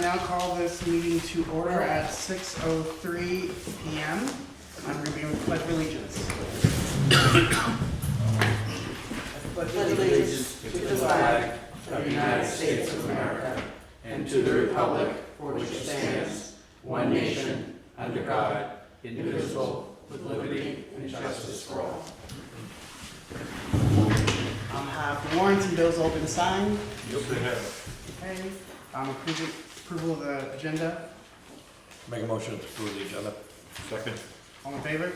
now call this meeting to order at 6:03 PM. I'm going to begin with Pledge of Allegiance. Pledge allegiance to the flag of the United States of America and to the republic for which it stands, one nation, under God, indivisible, with liberty and justice for all. Have the warrants and bills all been signed? Yes, they have. Okay. Approval of the agenda. Make a motion to approve the agenda. Second. All in favor?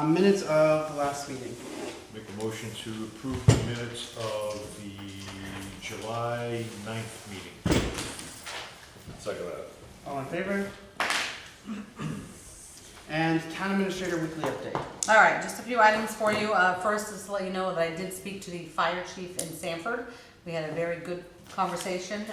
Minutes of the last meeting. Make a motion to approve the minutes of the July 9th meeting. Second that. All in favor? And Town Administrator Weekly Update. All right, just a few items for you. First is to let you know that I did speak to the fire chief in Sanford. We had a very good conversation.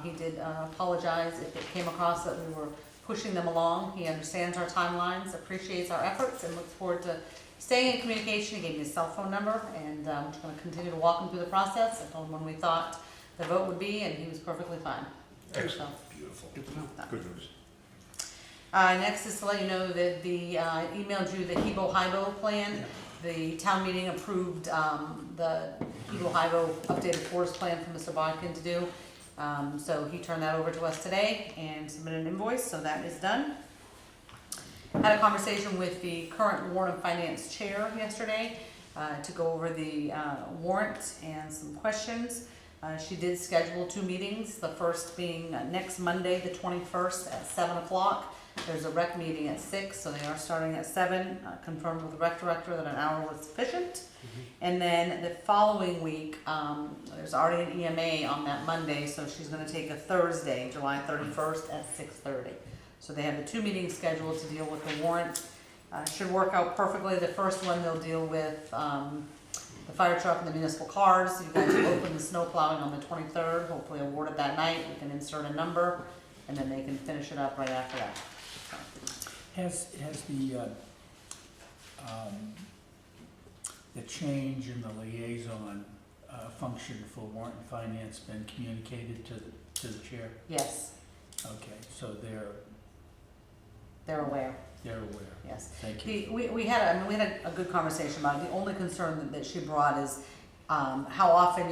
He did apologize if it came across that we were pushing them along. He understands our timelines, appreciates our efforts, and looks forward to staying in communication. He gave me his cell phone number, and I'm just going to continue to walk him through the process. I told him when we thought the vote would be, and he was perfectly fine. Excellent. Beautiful. Good to know. Good news. Next is to let you know that the emailed you the Hebo-Hibo plan. The town meeting approved the Hebo-Hibo updated forest plan for Mr. Bodkin to do. So he turned that over to us today and submitted an invoice, so that is done. Had a conversation with the current Warrant and Finance Chair yesterday to go over the warrant and some questions. She did schedule 2 meetings, the first being next Monday, the 21st at 7 o'clock. There's a rec meeting at 6, so they are starting at 7. Confirmed with the rec director that an hour was sufficient. And then the following week, there's already an EMA on that Monday, so she's going to take a Thursday, July 31st at 6:30. So they have the 2 meetings scheduled to deal with the warrant. Should work out perfectly. The first one they'll deal with the fire truck and the municipal cars. You guys will open the snow plowing on the 23rd, hopefully award it that night. We can insert a number, and then they can finish it up right after that. Has the change in the liaison function for warrant and finance been communicated to the chair? Yes, Okay, so they're aware. they're aware. Yes. Thank you. We had a good conversation about it. The only concern that she brought is how often,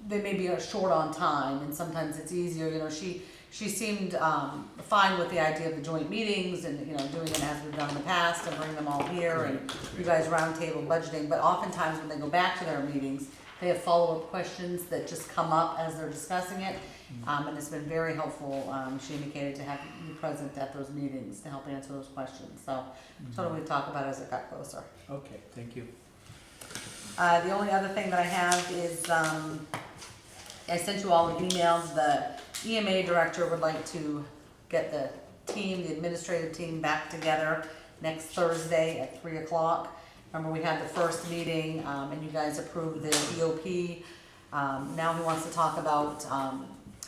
they may be short on time, and sometimes it's easier, she seemed fine with the idea of the joint meetings and, doing it as we've done in the past and bring them all here and you guys roundtable budgeting. But oftentimes when they go back to their meetings, they have follow-up questions that just come up as they're discussing it. And it's been very helpful. She indicated to have you present at those meetings to help answer those questions. So sort of we talk about it as it got closer. Okay, thank you. The only other thing that I have is, I sent you all an email. The EMA director would like to get the administrative team back together next Thursday at 3 o'clock. Remember, we had the first meeting, and you guys approved the EOP. Now he wants to talk about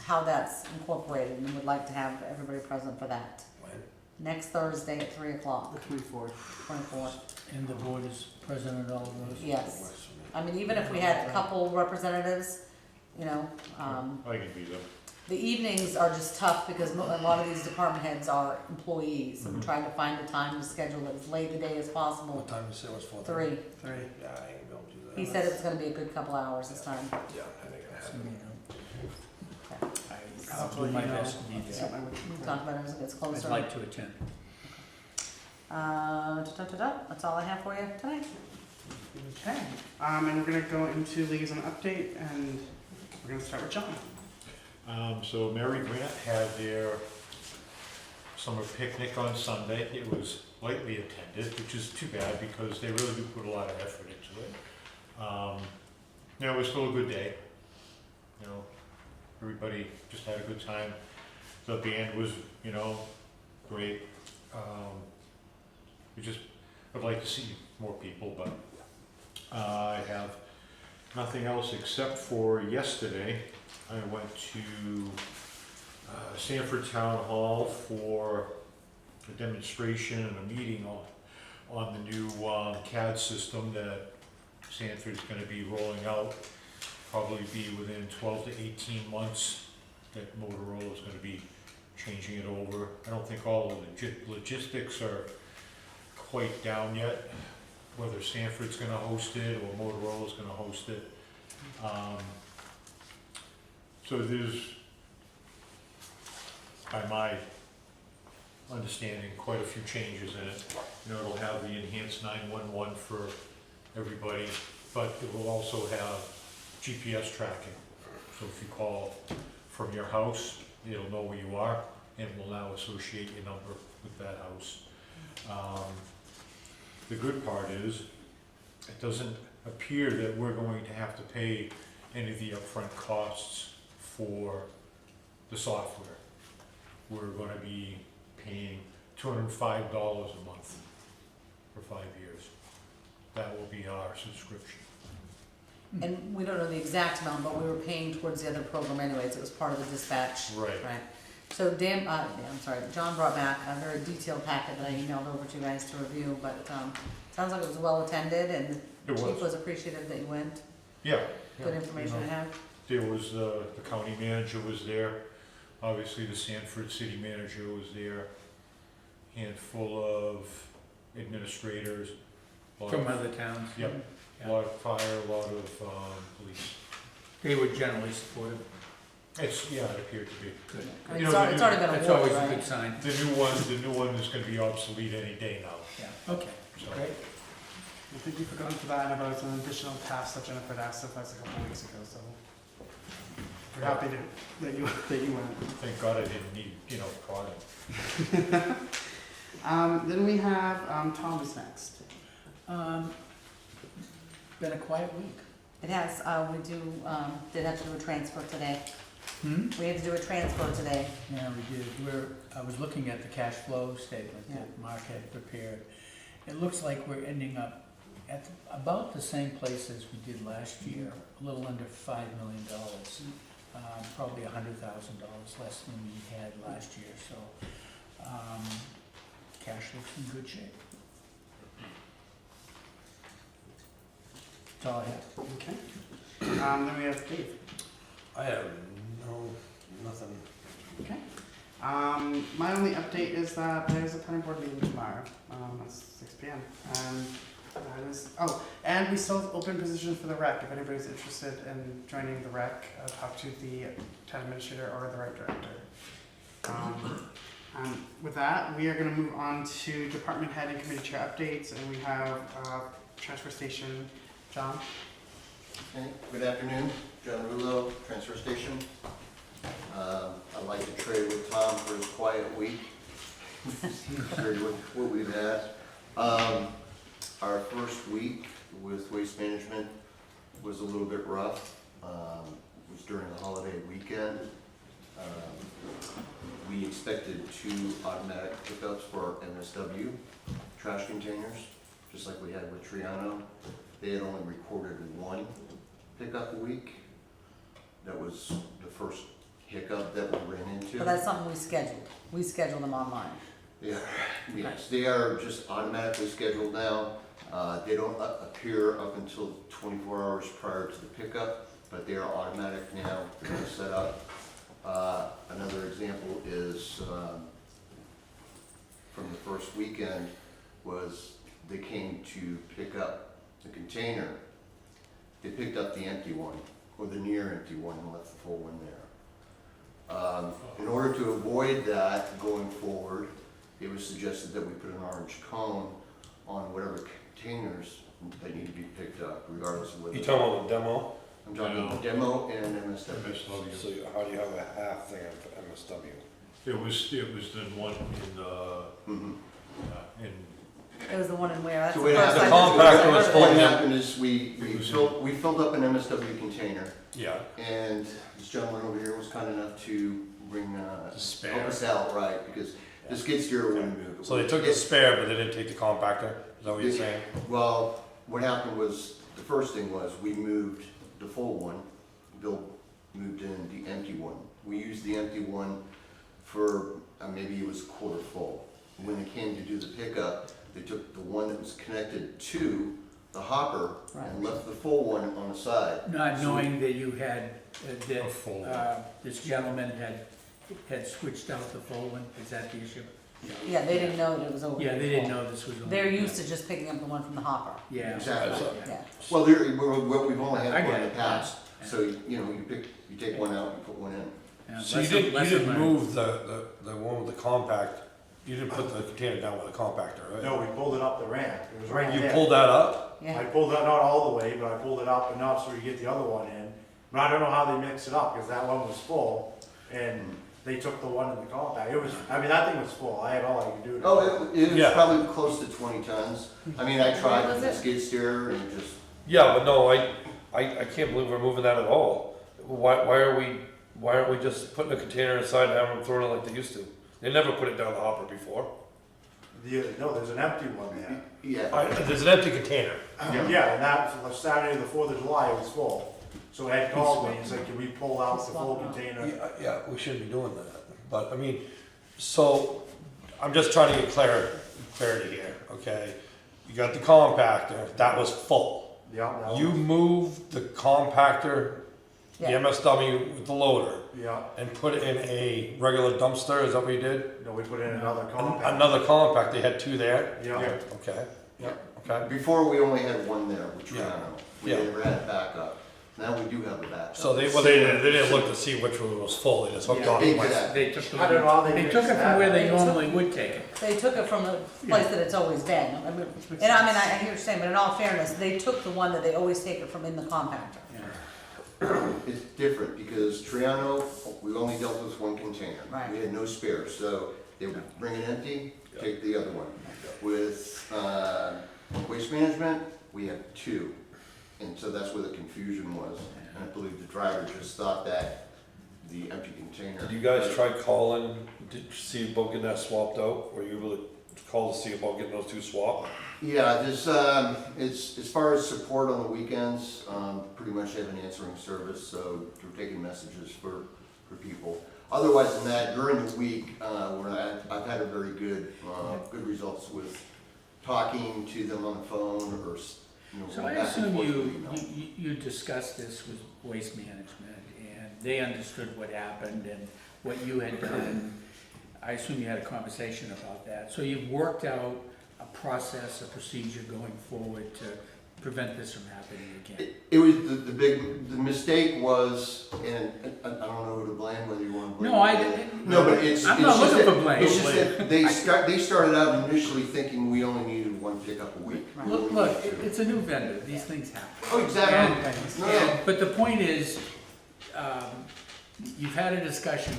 how that's incorporated, and would like to have everybody present for that. When? Next Thursday at 3 o'clock, The 24th. 24th. And the board is present at all of those? Yes. I mean, even if we had a couple representatives, I can be there. the evenings are just tough because a lot of these department heads are employees. So we're trying to find a time to schedule it as late in the day as possible. What time you say it was for? 3. 3. Yeah, I ain't gonna be able to do that. He said it was gonna be a good couple hours this time. Yeah, that ain't gonna So, happen. I'll do my best to be there. We'll talk about it as it gets closer. I'd like to attend. That's all I have for you tonight. Okay. And we're going to go into liaison update, and we're going to start with John. So Mary Grant had their summer picnic on Sunday. It was lightly attended, which is too bad because they really do put a lot of effort into it. It was still a good day. Everybody just had a good time. The band was, great. I'd like to see more people, but I have nothing else except for yesterday. I went to Sanford Town Hall for a demonstration and a meeting on the new CAD system that Sanford's going to be rolling out. probably be within 12 to 18 months that Motorola is gonna be changing it over. I don't think all the logistics are quite down yet, whether Sanford's gonna host it or Motorola's gonna host it. So there's, by my understanding, quite a few changes in it. You know, it'll have the enhanced 911 for everybody, but it will also have GPS tracking. So if you call from your house, it'll know where you are and will now associate your number with that house. The good part is, it doesn't appear that we're going to have to pay any of the upfront costs for the software. We're gonna be paying $205 a month for 5 years. That will be our subscription. And we don't know the exact amount, but we were paying towards the other program anyways, it was part of the dispatch. Right. Right. So John brought back a very detailed packet that I emailed over to you guys to review, but, sounds like it was well attended and the It was. chief was appreciative that you went. Yeah. Good information to have. There was, the county manager was there, obviously the Sanford city manager was there, handful of administrators. a lot From of- other towns. Yep, a Yeah. lot of fire, a lot of, police. They were generally supportive. Yeah, it appeared to be. Good. I mean, You it's know, already, it's already been That's awarded, always a right? good sign. The new one is gonna be obsolete any day now, Yeah, okay, so. great. I think you forgot for that, and about an additional task that Jennifer had asked us a couple of weeks ago, so we're happy that you went. Thank God I didn't need, product. Then we have, Thomas next. Been a quiet week. It has, we did have to do a transfer today. Hmm? We had to do a transfer today. Yeah, we did. I was looking at the cash flow statement Yeah. that Mark had prepared. It looks like we're ending up at about the same place as we did last year, a little under $5 million. Probably $100,000 less than we had last year, so, cash looks in good shape. That's all I have. Okay. Then we have Dave. I have nothing. Okay. My only update is that there's a planning board meeting tomorrow, at 6 p.m. And that is, and we still have open position for the rec. If anybody's interested in joining the rec, talk to the town administrator or the rec director. And with that, we are gonna move on to department head and committee chair updates, and we have, transfer station, John. Okay, good afternoon, John Rulo, Transfer Station. I'd like to trade with Tom for his quiet week. Heard what we've had. Our first week with Waste Management was a little bit rough. It was during the holiday weekend. We expected 2 automatic pickups for our MSW trash containers, just like we had with Triano. They had only recorded 1 pickup a week. That was the first hiccup that we ran into. But that's something we scheduled. We scheduled them online. Yes, they are just automatically scheduled now. They don't appear up until 24 hours prior to the pickup, but they are automatic now. They're set up. Another example is from the first weekend was they came to pick up the container. They picked up the empty one, or the near empty one, and left the full one there. In order to avoid that going forward, it was suggested that we put an orange cone on whatever containers that need to be picked up, regardless of whether. You talking about the demo? I'm talking about demo and MSW. So how do you have a half thing of MSW? It was the one in, Mhm. It was the one in where, that's So the what first happened- I compactor was just- full. What happened is we It was filled up an MSW container, Yeah. and this gentleman over here was kind enough to bring, The spare. help us out, right, because the skid steer wouldn't move. So they took the spare, but they didn't take the compactor? Is that what you're saying? Well, what happened was, the first thing was, we moved the full one, Bill moved in the empty one. We used the empty one for, maybe it was quarter full. When they came to do the pickup, they took the one that was connected to the hopper and left the full one on the side. Not knowing that you had, A full one. this gentleman had switched out the full one, is that the issue? Yeah, they didn't know that it was over. Yeah, they didn't know this was. They're used to just picking up the one from the hopper. Yeah. Exactly. Yeah. Well, we've only I had get one in the it. past, Yeah. so, you know, you take one out and put one in. Yeah, So you lesson- didn't lesson learned. move the one with the compact, you didn't put the container down with the compactor, right? No, we pulled it up the ramp, it was right You there. pulled that up? I Yeah, pulled that, not all the way, but I pulled it up enough so we get the other one in. But I don't know how they mixed it up, because that one was full, and they took the one in the compact. It was, I mean, that thing was full, I had all I could do to. Oh, it was Yeah. probably close to 20 tons. I mean, I tried Was with the it? skid steer and just, Yeah, but no, I can't believe we're moving that at all. Why aren't we just putting a container inside and having them throw it like they used to? They never put it down the hopper before. No, there's an empty one there. yeah. There's an empty container. Yeah, and that was Saturday, the 4th of July, it was full. So Ed called me, he's like, can we pull out the full container? Yeah, we shouldn't be doing that. But I mean, so I'm just trying to get clarity here, okay? You got the compactor, that was full. Yeah, that You was- moved the compactor, the Yeah. MSW with the loader, Yeah, and put it in a regular dumpster, is that what you did? no, we put in another compact. Another compact, they had two there? Yeah, Okay, yeah. okay. Before, we only had one there, which Yeah. we Yeah. never had a backup. Now we do have a backup. So they didn't look to see which one was full, they just hooked on it. Exactly. They took the, I don't know how they they mixed took it from that. where they normally would take it. they took it from the place that it's always been. I mean, and I mean, I hear what you're saying, but in all fairness, they took the one that they always take it from in the compactor. It's different because Triano, we only dealt with one container. Right. We had no spares, so they would bring it empty, take the other one. With Waste Management, we have two. And so that's where the confusion was. And I believe the driver just thought that the empty container. Did you guys try calling, did you see about getting that swapped out? Were you able to call to see about getting those two swapped? Yeah, there's, it's, as far as support on the weekends, pretty much have an answering service, so we're taking messages for people. Otherwise than that, during the week, I've had a very good, good results with talking to them on the phone or, you know, So going I back and assume forth with you email. you discussed this with Waste Management, and they understood what happened and what you had done. I assume you had a conversation about that. So you've worked out a process, a procedure going forward to prevent this from happening again. It was, the mistake was, and I don't know who to blame, whether you want to blame. No, I me. didn't. No, but it's. I'm it's not just looking that- for blame. It's just that they started out initially thinking we only needed one pickup a week. Right. Look, it's a new vendor, these things happen. Oh, exactly. No, no. But the point is, you've had a discussion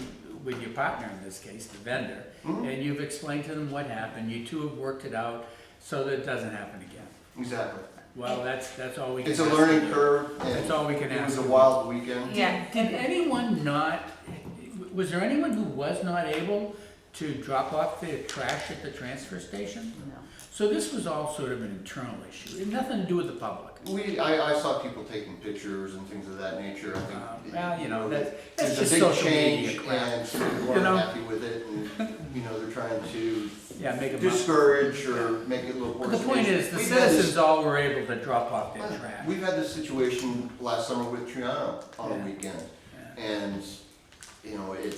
with your partner in this case, the vendor, Mhm. and you've explained to them what happened, you two have worked it out so that it doesn't happen again. Exactly. Well, that's all we can It's ask. a learning you. curve, and That's all we can it was ask. a wild weekend. Yeah. Did anyone not, was there anyone who was not able to drop off their trash at the transfer station? No. So this was all sort of an internal issue, it had nothing to do with the public. I saw people taking pictures and things of that nature, I think. Well, you know, that's It's a just big social change, media crap. and some people You aren't know? happy with it, and, you know, they're trying to Yeah, make them up. discourage or make it a little more. But the point is, the We've had this- citizens all were able to drop off their trash. We've had this situation last summer with Triano on a Yeah. weekend, Yeah. and, you know, it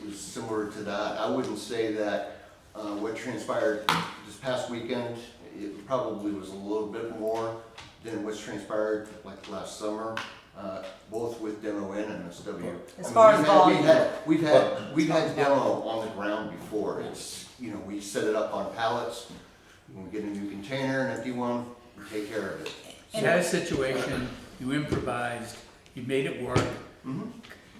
was similar to that. I wouldn't say that, what transpired this past weekend, it probably was a little bit more than what's transpired like last summer, both with demo and MSW. As I mean, far as we've had demo on the ground before. It's, you know, we set it up on pallets, when we get a new container, an empty one, we take care of it. You had a situation, you improvised, you made it work, Mhm.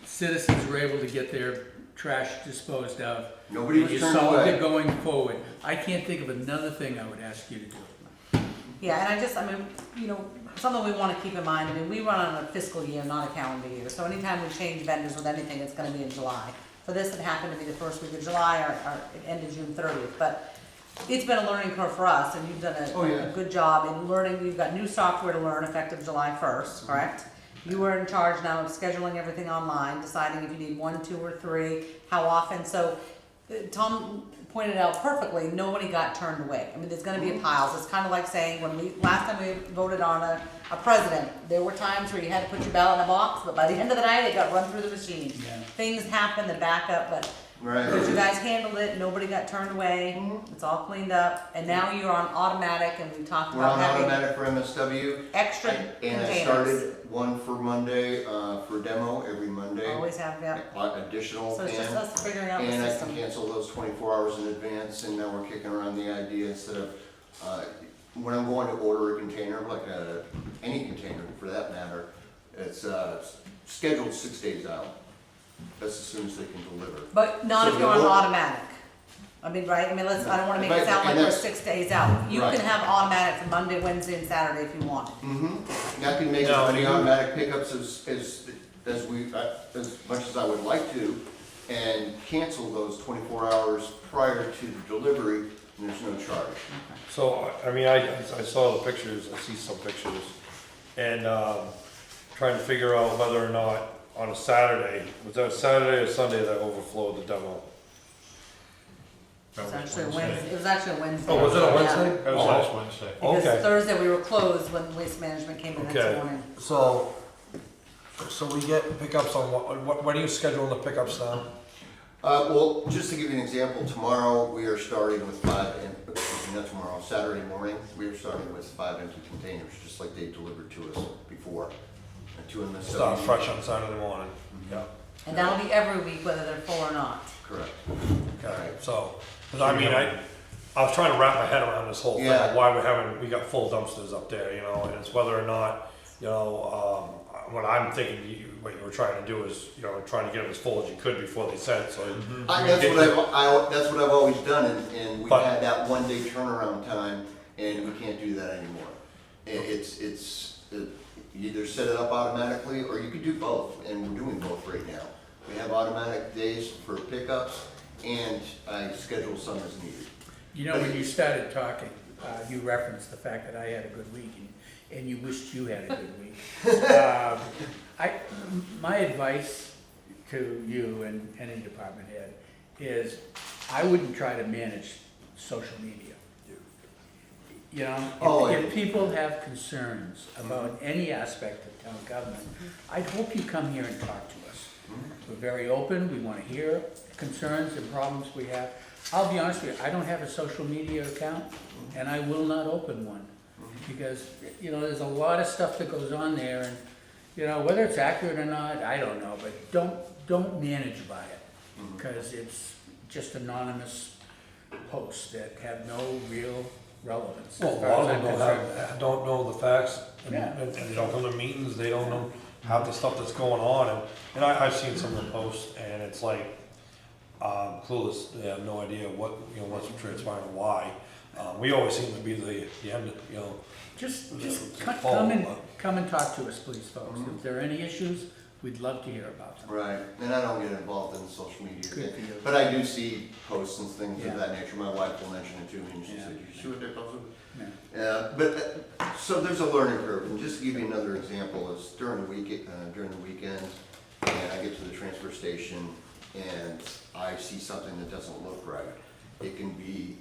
citizens were able to get their trash disposed of. Nobody was You turned solved away. it going forward. I can't think of another thing I would ask you to do. Yeah, and I mean, you know, something we wanna keep in mind, I mean, we run on a fiscal year, not a calendar year, so anytime we change vendors with anything, it's gonna be in July. So this had happened to be the first week of July, or it ended June 30th, but it's been a learning curve for us, and you've done Oh, yeah. a good job in learning, you've got new software to learn effective July 1st, correct? You are in charge now of scheduling everything online, deciding if you need 1, 2, or 3, how often, so Tom pointed out perfectly, nobody got turned away. I mean, there's gonna be piles. It's kinda like saying, last time we voted on a president, there were times where you had to put your ballot in a box, but by the end of the night, it got run through the machine. Yeah. Things happen, the backup, but Right. because you guys handled it, nobody got turned away, it's all cleaned up, and now you're on automatic, and we talked We're about on having automatic for MSW. extra And I containers. started one for Monday, for demo every Monday. Always have, yeah. Additional So it's just and, us figuring out the and I can system. cancel those 24 hours in advance, and now we're kicking around the idea instead of, when I'm going to order a container, like any container for that matter, it's, scheduled 6 days out. That's as soon as they can deliver. But not So if you're on the work- automatic. I mean, right, I mean, I don't wanna make it Right, sound like and we're that's- 6 days out. You Right. can have automatic for Monday, Wednesday, and Saturday if you want. Mm-hmm. I can make as No, many you- automatic pickups as much as I would like to, and cancel those 24 hours prior to the delivery, and there's no charge. So, I mean, I saw the pictures, I see some pictures, and, trying to figure out whether or not on a Saturday, was that Saturday or Sunday that overflowed the demo? It was actually a Wednesday, it was actually a Wednesday. Oh, was it a Yeah. Wednesday? That was last Wednesday. Because Okay. Thursday we were closed when Waste Management came in Okay. next morning. So we get pickups on when are you scheduling the pickups now? Well, just to give you an example, tomorrow we are starting with not tomorrow, Saturday morning, we are starting with 5 empty containers, just like they delivered to us before. And 2 in the Start fresh on Saturday morning. Yeah. And that'll be every week, whether they're full or not. Correct. Okay, so, 'cause I mean, I was trying to wrap my head around this whole thing, Yeah. of why we got full dumpsters up there, you know, and it's whether or not, you know, what I'm thinking, what you were trying to do is, you know, trying to get them as full as you could before they sent, so. That's what I've always done, and we've But- had that 1-day turnaround time, and we can't do that anymore. You either set it up automatically, or you could do both, and we're doing both right now. We have automatic days for pickups, and I schedule some as needed. You know, when you started talking, you referenced the fact that I had a good week, and you wished you had a good week. My advice to you and any department head is, I wouldn't try to manage social media. You know, Oh, if people have concerns about any aspect of town government, I'd hope you come here and talk to us. We're very open, we wanna hear concerns and problems we have. I'll be honest with you, I don't have a social media account, and I will not open one. Because, you know, there's a lot of stuff that goes on there, and, you know, whether it's accurate or not, I don't know, but don't manage by it. Because it's just anonymous posts that have no real relevance. Well, as a far lot as of I'm them concerned. don't know the facts, and Yeah. and they don't come to meetings, they don't know half the stuff that's going on, and I've seen some of the posts, and it's like, clueless, they have no idea what's transpiring, why. We always seem to be the end, you know. Just follow. come and talk to us, please, folks. If there are any issues, we'd love to hear about them. Right, and I don't get involved in the social media Good thing, for you. but I do see posts and things Yeah. of that nature. My wife will mention it to me, and she Yeah. said, "You see what they posted?" Yeah. But, so there's a learning curve, and just to give you another example, is during the weekend, and I get to the transfer station, and I see something that doesn't look right. It can be,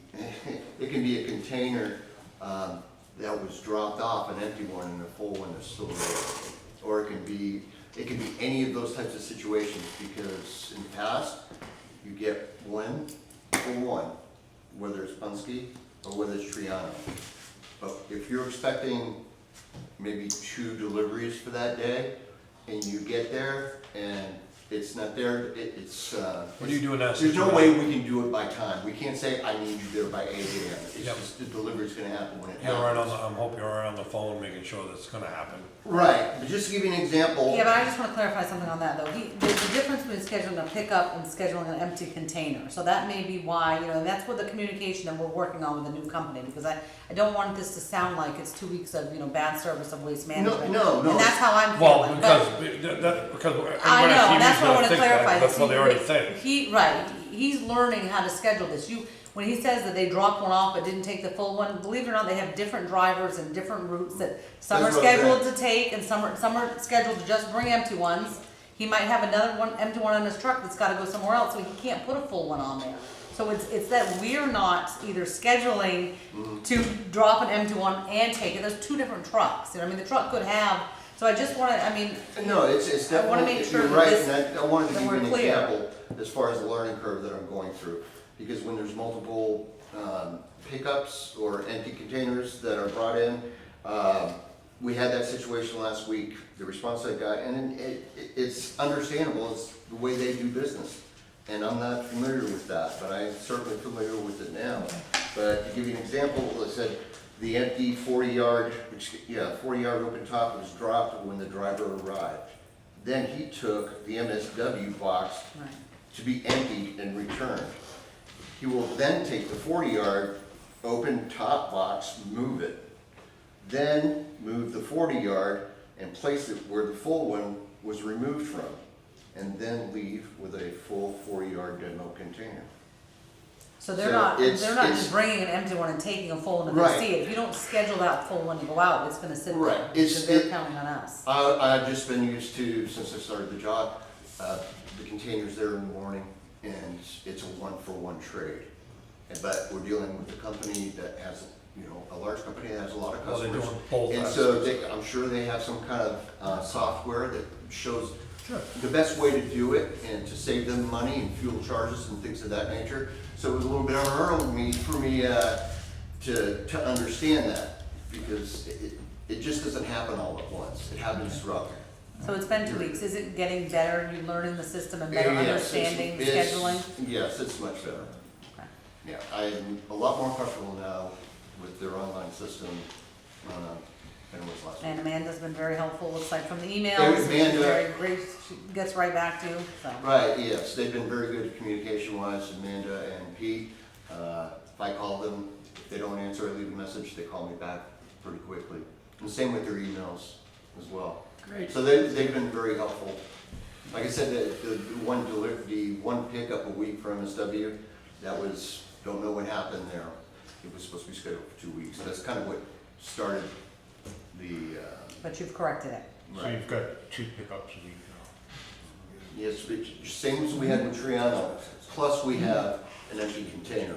it can be a container, that was dropped off, an empty one, and a full one that's still available. Or it can be any of those types of situations, because in the past, you get one for one, whether it's Punske or whether it's Triano. But if you're expecting maybe 2 deliveries for that day, and you get there and it's not there, it's, What do you do in that there's no situation? way we can do it by time. We can't say, I need you there by 8 AM. It's Yep. just, the delivery's gonna happen when it You're right on happens. the, I'm hoping you're right on the phone, making sure that's gonna happen. Right, but just to give you an example. Yeah, but I just wanna clarify something on that though. There's a difference between scheduling a pickup and scheduling an empty container. So that may be why, you know, and that's what the communication that we're working on with the new company, because I don't want this to sound like it's 2 weeks of, you know, bad service of Waste Management. No. And that's how I'm Well, feeling. because I everybody know, on that's TV's what I gonna wanna think that, clarify. that's what they already think. Right, he's learning how to schedule this. When he says that they dropped one off but didn't take the full one, believe it or not, they have different drivers and different routes that some are That's what I'm scheduled to take and some are scheduled to just bring empty ones. He might have another one, empty one on his truck that's gotta go somewhere else, so he can't put a full one on there. So it's that we're not either scheduling Mhm. to drop an empty one and take it, there's two different trucks, you know, I mean, the truck could have, so I just wanna, I mean, No, it's I wanna definitely, make sure you're that right, this- and I wanted to that give you we're an clear. example as far as the learning curve that I'm going through. Because when there's multiple pickups or empty containers that are brought in, we had that situation last week, the response I got, and it's understandable, it's the way they do business. And I'm not familiar with that, but I'm certainly familiar with it now. But to give you an example, I said, the empty 40-yard open top was dropped when the driver arrived. Then he took the MSW box right. to be emptied and returned. He will then take the 40-yard open top box, move it, then move the 40-yard and place it where the full one was removed from, and then leave with a full 40-yard demo container. So they're So not it's- just bringing an empty one and taking a full one if Right. they see it, if you don't schedule that full one to go out, it's gonna sit Right. there, It's- because they're it- counting on us. I've just been used to, since I started the job, the containers there in the morning, and it's a one-for-one trade. But we're dealing with a company that has, a large company that has a lot of Well, they're customers. doing both And so aspects. I'm sure they have some kind of software that shows the best way to do it and to save them money and fuel charges and things of that nature. So it was a little bit of a hurdle for me to understand that, because it just doesn't happen all at once. It happens throughout. So it's been 2 weeks, is it getting better, you learning the system and better Yes, understanding it's- scheduling? Yes, it's much better. Okay. Yeah, I'm a lot more comfortable now with their online system than it was last week. And Amanda's been very helpful, looks like from the emails, Amanda- she's very great, she gets right back to you, so. Right, yes, they've been very good communication-wise, Amanda and Pete. If I call them, if they don't answer, I leave a message, they call me back pretty quickly. And same with their emails as well. Great. So they've been very helpful. Like I said, the one pickup a week for MSW, that was, don't know what happened there. It was supposed to be scheduled for 2 weeks. That's kind of what started the, But you've corrected it. So you've got 2 pickups a week now. yes, same as we had with Triano, plus we have an empty container.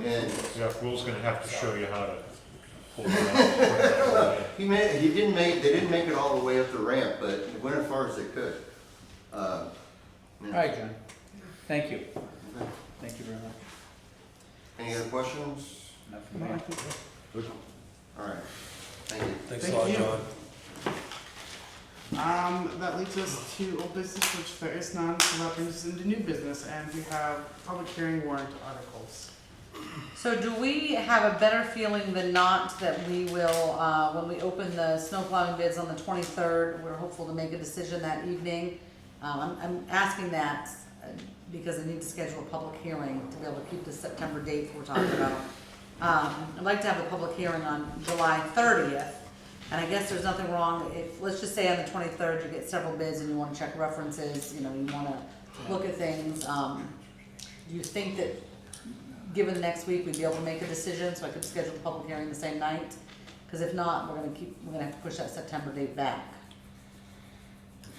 And Yeah, Will's gonna have to show you how to pull it out. they didn't make it all the way up the ramp, but it went as far as they could. All right, John, thank you. Thank you very much. Any other questions? Enough from me. All right, thank you. Thanks a Thank lot, you. John. That leads us to old business, which there is none, so that brings us into new business, and we have public hearing warrant articles. So do we have a better feeling than not that we will, when we open the snow plowing bids on the 23rd, we're hopeful to make a decision that evening? I'm asking that because I need to schedule a public hearing to be able to keep the September date we're talking about. I'd like to have a public hearing on July 30th, and I guess there's nothing wrong if, let's just say on the 23rd, you get several bids and you wanna check references, you wanna look at things. Do you think that, given next week, we'd be able to make a decision, so I could schedule a public hearing the same night? Because if not, we're gonna have to push that September date back.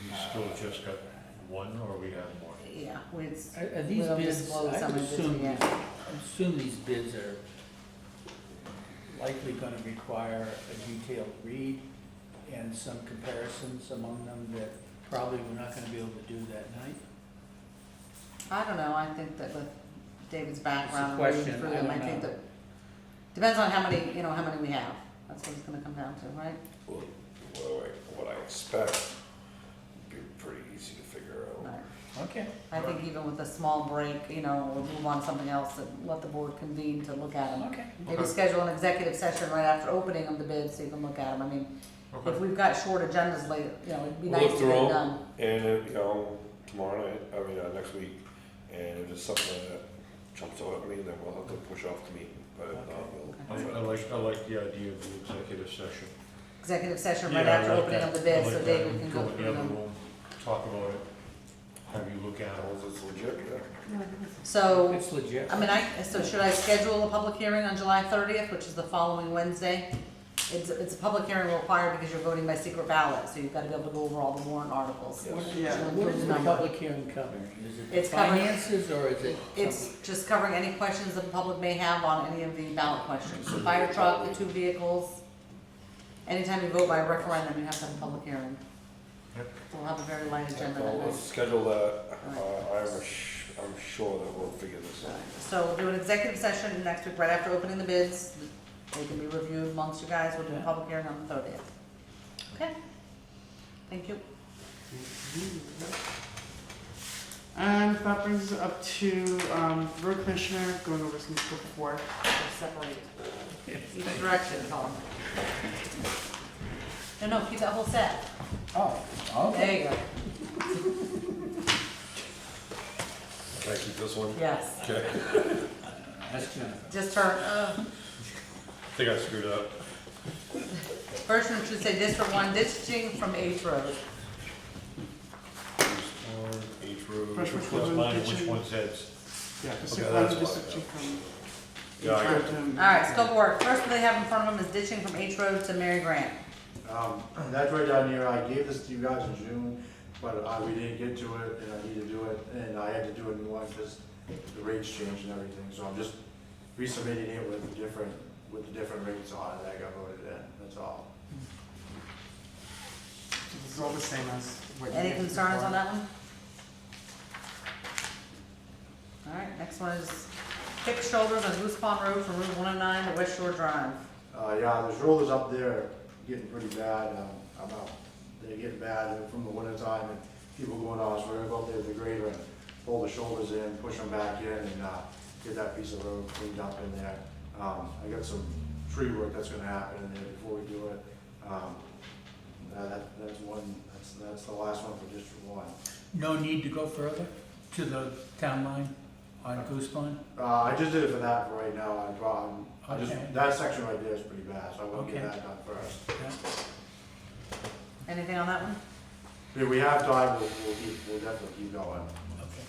You still just got 1, or we have more? Yeah, it's, Are we these don't bids, disclose I how would many bids we get. assume these bids are likely gonna require a detailed read and some comparisons among them that probably we're not gonna be able to do that night. I don't know, I think that with David's background, and question, reading through I them, don't I think know. that, depends on how many we have. That's what it's gonna come down to, right? Well, what I expect would be pretty easy to figure out. Right. Okay. I think even with a small break, we'll move on to something else and let the board convene to look at them. Okay. Maybe Okay. schedule an executive session right after opening of the bid so you can look at them. I mean, if Okay. we've got short agendas late, it'd be We'll nice look to get through it 'em. done. And, tomorrow night, next week, and if it's something that jumps out at me, then we'll have to push off the meeting, but if not, I like the idea of the executive session. Executive session right Yeah, I after like opening that. of the I bid like so that. David can go in the through other them. room, talk about it, have you look at it. It's legit, yeah. So, It's legit. so should I schedule a public hearing on July 30th, which is the following Wednesday? it's a public hearing required because you're voting by secret ballot, so you've gotta be able to go over all the warrant articles. What Yeah. what is the public hearing covering? Is it It's covering- finances or is it? It's just covering any questions that the public may have on any of the ballot questions. The fire truck, the 2 vehicles. Anytime you vote by referendum, you have to have a public hearing. Yep. We'll have a very light agenda Well, that night. let's schedule that, I'm sure that we'll figure this out. So we'll do an executive session next week, right after opening the bids. They can be reviewed amongst you guys. We'll do a public hearing on the 30th. Okay? Thank you. And that brings us up to road commissioner going over some scope of work. Separate. Each direction, Tom. No, keep that whole set. Oh, okay. There you go. Can I keep this one? Yes. Okay. That's Jennifer. Just turn, I think I screwed up. first one should say District 1, ditching from H Road. H Road. First Which one. one's mine and which one's Ed's? Yeah, just Okay, one that's district fine, from. Yeah, I got it. Alright, scope of work. First one they have in front of them is ditching from H Road to Mary Grant. That's right down here, I gave this to you guys in June, but we didn't get to it, and I need to do it, and I had to do a new one because the rates changed and everything, so I'm just resubmitting it with the different rates on it that got voted in, that's all. This is all the same as what you Any did concerns before. on that one? Alright, next one is fixed shoulders on Goose Pond Road from Route 109 to West Shore Drive. Yeah, there's rollers up there getting pretty bad, they're getting bad from the winter time, and people going on, so we're gonna go up there with the grader and pull the shoulders in, push them back in, and, get that piece of road cleaned up in there. I got some tree work that's gonna happen in there before we do it. That's the last one for District 1. No need to go further to the town line on Goose Pond? I just did it for that for right now, Okay. that section right there is pretty bad, so I want to get Okay. that done first. Yeah, Anything on that one? If we have time, we'll definitely keep going. okay.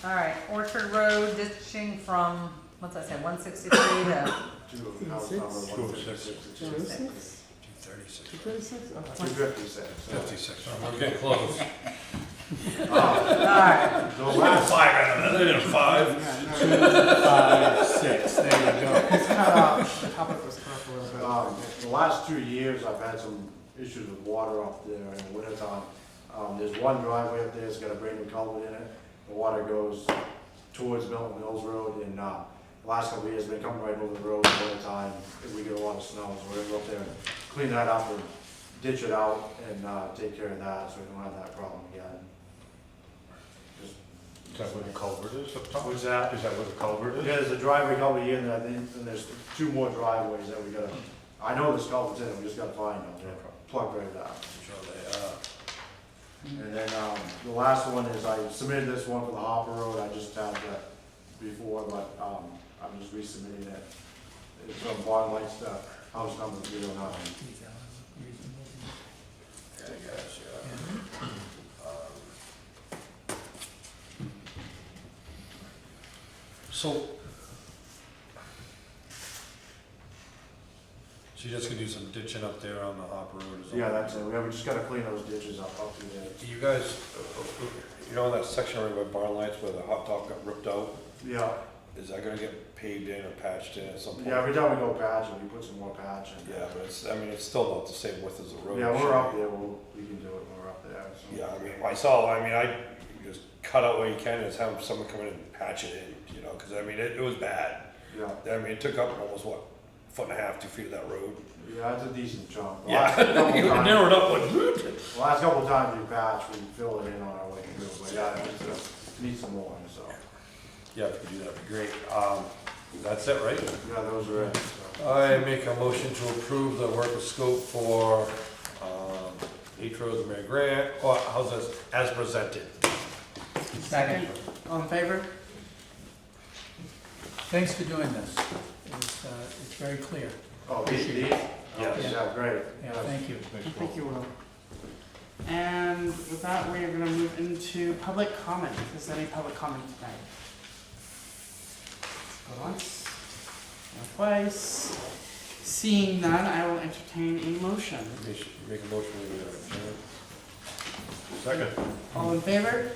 Alright, Orchard Road ditching from, what's that say, 163 to Two, house number 156 to 206. 236. 236? Oh, 256. 56. I'm getting close. Alright, The last, Five out of that, I did a five. Yeah, no, 5, 6, there you go. it's cut off, the topic was cut off a little bit. the last 2 years, I've had some issues with water up there in the wintertime. There's one driveway up there that's got a brand new culvert in it. The water goes towards Milton Mills Road, and the last couple of years, been coming right over the road in the wintertime. We get a lot of snow, so we're gonna go up there and clean that up and ditch it out and take care of that, so we don't have that problem again. Is that where the culvert is up top? What's that? Is that where the culvert is? Yeah, there's a driveway culvert here, and I think, and there's 2 more driveways that we gotta, I know there's culverts in them, we just gotta find them, they're plugged right out. Sure they are. And then, the last one is, I submitted this one for the Hopper Road, I just had that before, but, I'm just resubmitting it. It's from Bond Lights to house number 309. Yeah, I guess, yeah. So you're just gonna do some ditching up there on the Hopper Road? is all? Yeah, that's it, we just gotta clean those ditches up through there. You guys, you know that section right by Barn Lights where the hot top got ripped out? Yeah, Is that gonna get paved in or patched in at some point? yeah, every time we go patching, we put some more patch in. Yeah, but it's, I mean, it's still not the same width as the road. Yeah, we're up there, we can do it when we're up there, so. Yeah, I mean, myself, I just cut out what you can and just have someone come in and patch it in, you know, cause I mean, it was bad. Yeah, I mean, it took up almost, what, 1.5, 2 feet of that road? yeah, it's a decent chunk. The Yeah, last couple you times- narrowed up like, The last couple of times we patched, we filled it in on our way through, but yeah, it just needs some more, so. yeah, if you could do that, would be great. That's it, right? Yeah, those are it, so. I make a motion to approve the work of scope for, H Road, Mary Grant, or how's this, as presented. Second. All in favor? Thanks for doing this. It's very clear. Oh, these? Yes. Yeah, great. Yeah, thank you. Thank you, Will. And with that, we are gonna move into public comment. Is there any public comment tonight? Go once, go twice. Seeing none, I will entertain a motion. Make a motion, we adjourn. Second. All in favor?